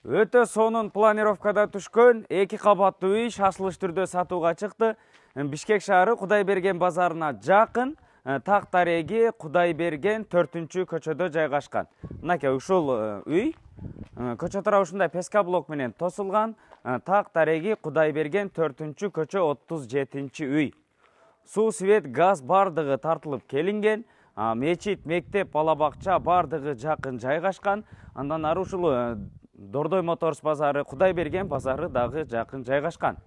Өтө сонун планировкада түшкөн 2 кабаттуу үй шашылыш түрдө сатууга чыкты. Бишкек шаары Кудайберген базарына жакын Так дареги Кудайберген 4-көчөдө жайгашкан. Мынакей ушул үй көчө тарабы ушундай песка блок менен тосулган. Так дареги Кудайберген 4-көчө 37-үй. Суу, свет, газ бардыгы тартылып келинген. Мечит, мектеп, бала бакча бардыгы жакын жайгашкан. Андан ары ушул Дордой Моторс базары, Кудайберген базары дагы жакын жайгашкан.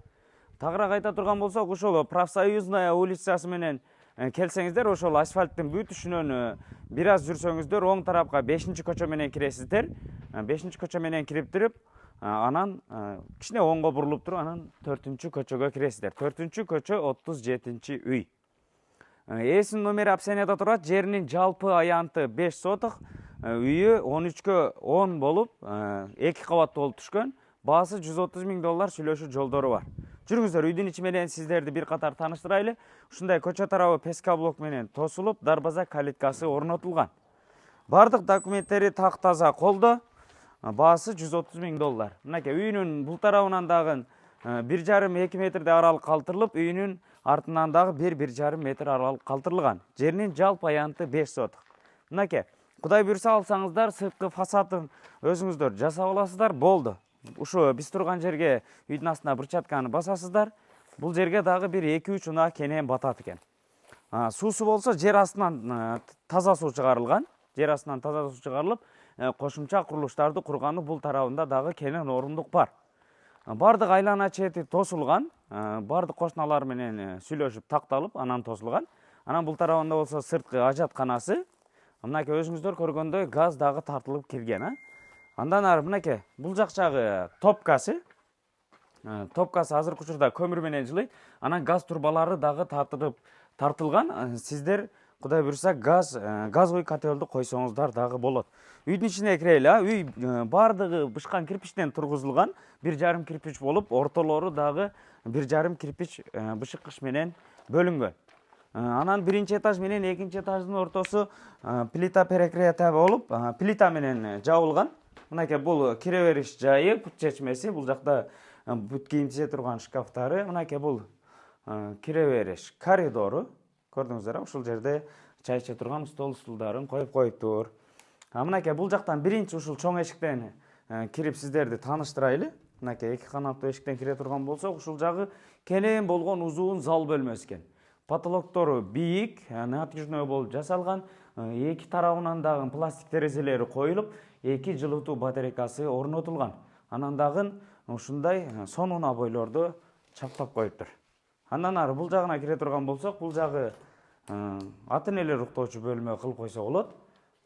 Тагыраак айта турган болсок, ошол Профсоюзная улицасы менен келсеңиздер, ошол асфальттын бүтүшүнөн бир аз жүрсөңүздөр, оң тарапка 5-көчө менен киресиздер. 5-көчө менен кирип туруп, анан кичине оңго бурулуп туруп, анан 4-көчөгө киресиздер. 4-көчө 37-үй. Эсин номери опцияда турат, жеринин жалпы аянты 5 соток, үйү 13-10 болуп, 2 кабаттуу болуп түшкөн. Баасы $130 000 сүйлөшүү жолдору бар. Жүрүңүздөр, үйдүн ичи менен сиздерди бир катар тааныштырайлы. Ушундай көчө тарабы песка блок менен тосулуп, дарбаза калиткасы орнотулган. Бардык документтери так-таза колдо. Баасы $130 000. Мынакей үйүнүн бул тарабынан дагы 1,5-2 метрде аралык калтырылып, үйүнүн артынан дагы 1-1,5 метр аралык калтырылган. Жеринин жалпы аянты 5 соток. Мынакей Кудай буйрса алсаңыздар, сырткы фасадын өзүңүздөр жасап аласыздар, болду. Ушу биз турган жерге үйдүн астына брусчатканы басасыздар. Бул жерге дагы бир 2-3 унаа кенен батат экен. Суусу болсо жер астынан таза суу чыгарылган. Жер астынан таза суу чыгарылып, кошумча курулуштарды курганы бул тарабында дагы кенен орундук бар. Бардык айлана чети тосулган. Бардык кошуналар менен сүйлөшүп такталып, анан тосулган. Анан бул тарабында болсо сырткы ажатканасы. Мынакей өзүңүздөр көргөндөй газ дагы тартылып кирген. Андан ары мынакей бул жак жагы топкасы. Топкасы азыркы учурда көмүр менен жылыйт. Анан газ турбалары дагы тартылган. Сиздер Кудай буйрса газовый котелду койсоңуздар дагы болот. Үйдүн ичине кирели. Үй бардыгы бышкан кирпичтен тургузулган. 1,5 кирпич болуп, ортолору дагы 1,5 кирпич бышык кыш менен бөлүнгөн. Анан 1-чи этаж менен 2-чи этаждын ортосу плита перекрытие болуп, плита менен жабылган. Мынакей бул кире бериш жайы, пут чечмеси, бул жакта бүт кийим тизе турган шкафтары. Мынакей бул кире бериш коридору. Көрдүңүздөр, ушул жерде чай иче турган столдарын коюп коюптур. Мынакей бул жактан биринчи ушул чоң эшиктен кирип сиздерди тааныштырайлы. Мынакей 2 канаттуу эшиктен кире турган болсок, ушул жагы кенен болгон узун зал бөлмөсү экен. Потолоктору бийик, натяжной болуп жасалган. 2 тарабынан дагы пластик терезелери коюлуп, 2 жылытуу батарейкасы орнотулган. Анан дагы ушундай сонун абойлорду чаптап коюптур. Андан ары бул жагына кире турган болсок, бул жагы ата энелер уктоочу бөлмө кылып койсо болот.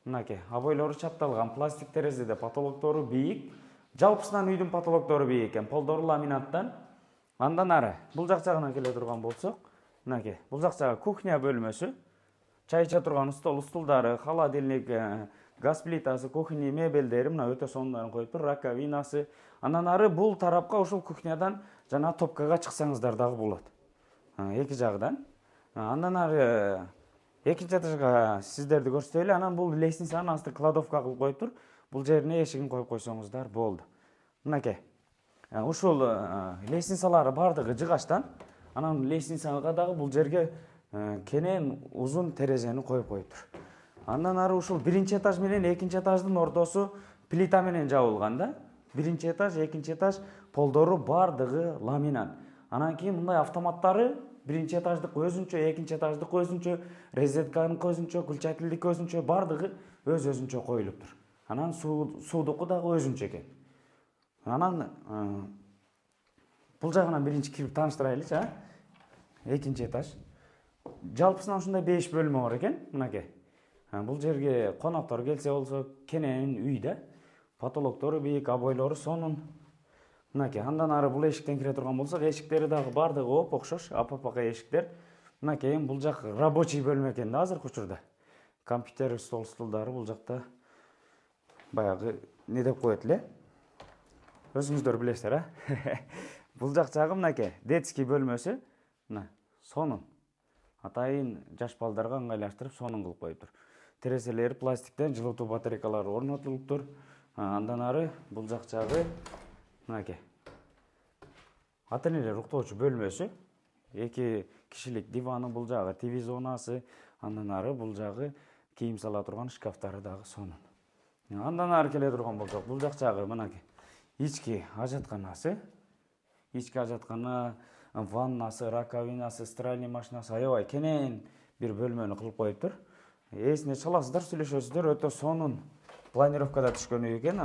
Мынакей абойлору чапталган, пластик терезеде, потолоктору бийик. Жалпысынан үйдүн потолоктору бийик экен, полдору ламинаттан. Андан ары бул жак жагына келе турган болсок, мынакей бул жак жагы кухня бөлмөсү. Чай иче турган стулдары, холодильник, газ плитасы, кухня мебелдери, мына өтө сонундарын коюптур, раковинасы. Андан ары бул тарапка ушул кухнядан жана топкага чыксаңыздар дагы болот. Эки жагынан. Андан ары экинчи этажга сиздерди көрсөтөлү. Анан бул лестницанын асты кладовка кылып коюптур. Бул жерине эшигин коюп койсоңуздар болду. Мынакей ушул лестницалары бардыгы жыгачтан. Анан лестницага дагы бул жерге кенен узун терезени коюп коюптур. Андан ары ушул 1-чи этаж менен 2-чи этаждын ортосу плита менен жабылган да. 1-чи этаж, 2-чи этаж полдору бардыгы ламинат. Анан кийин мындай автоматтары 1-чи этаждык өзүнчө, 2-чи этаждык өзүнчө, розетканын өзүнчө, гүлчатилдик өзүнчө, бардыгы өзүнчө коюлуптур. Анан суудуку дагы өзүнчө экен. Анан бул жагынан биринчи кирип тааныштырайлычы, 2-чи этаж. Жалпысынан ушундай 5 бөлмө бар экен, мынакей. Бул жерге коноктор келсе болсо, кенен үй да. Потолоктору бийик, абойлору сонун. Мынакей, андан ары бул эшиктен кире турган болсок, эшиктери дагы бардыгы окшош, апапака эшиктер. Мынакей, бул жак рабочий бөлмө экен да азыркы учурда. Компьютер, стулдары бул жакта баягы не деп коет эле. Өзүңүздөр билесиздер, Бул жак жагы мынакей, детский бөлмөсү. Мына, сонун. Атайын жаш балдарга ыңгайлаштырып сонун кылып коюптур. Терезелери пластиктен, жылытуу батарейкалары орнотулуптур. Андан ары бул жак жагы мынакей. Ата-энелер уктоочу бөлмөсү. 2 кишилик диваны бул жагы, ТВ зонасы, андан ары бул жагы кийим сала турган шкафтары дагы сонун. Андан ары келе турган болсок, бул жак жагы мынакей. Ички ажатканасы. Ички ажаткана, ваннасы, раковинасы, стиральный машинасы, аябай кенен бир бөлмөнү кылып коюптур. Эсине чаласыздар, сүйлөшөсүздөр, өтө сонун планировкада түшкөн үй экен.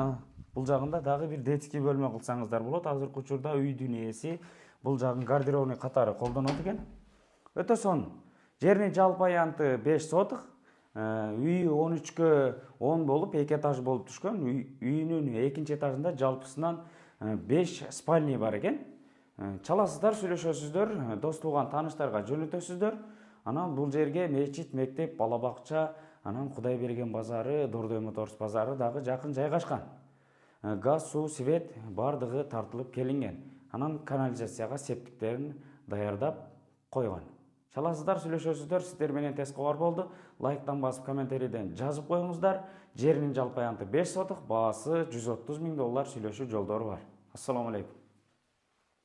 Бул жагында дагы бир детский бөлмө кылсаңыздар болот. Азыркы учурда үйдүн ээси бул жагын гардеробный катары колдонот экен. Өтө сонун. Жеринин жалпы аянты 5 соток. Үйү 13кө 10 болуп, 2 этаж болуп түшкөн. Үйүнүн 2 этажында жалпысынан 5 спальня бар экен. Чаласыздар, сүйлөшөсүздөр, дос тууган тааныштарга жөнөтөсүздөр. Анан бул жерге мечит, мектеп, бала бакча, анан Кудайберген базары, Дордой Моторс базары дагы жакын жайгашкан. Газ, суу, свет бардыгы тартылып келинген. Анан канализацияга септиктерин даярдап койгон. Чаласыздар, сүйлөшөсүздөр, сиздер менен тез кабар болду. Лайктан басып, комментарийден жазып коюңуздар. Жеринин жалпы аянты 5 соток, баасы $130 000 сүйлөшүү жолдору бар. Ассаламу алейкум.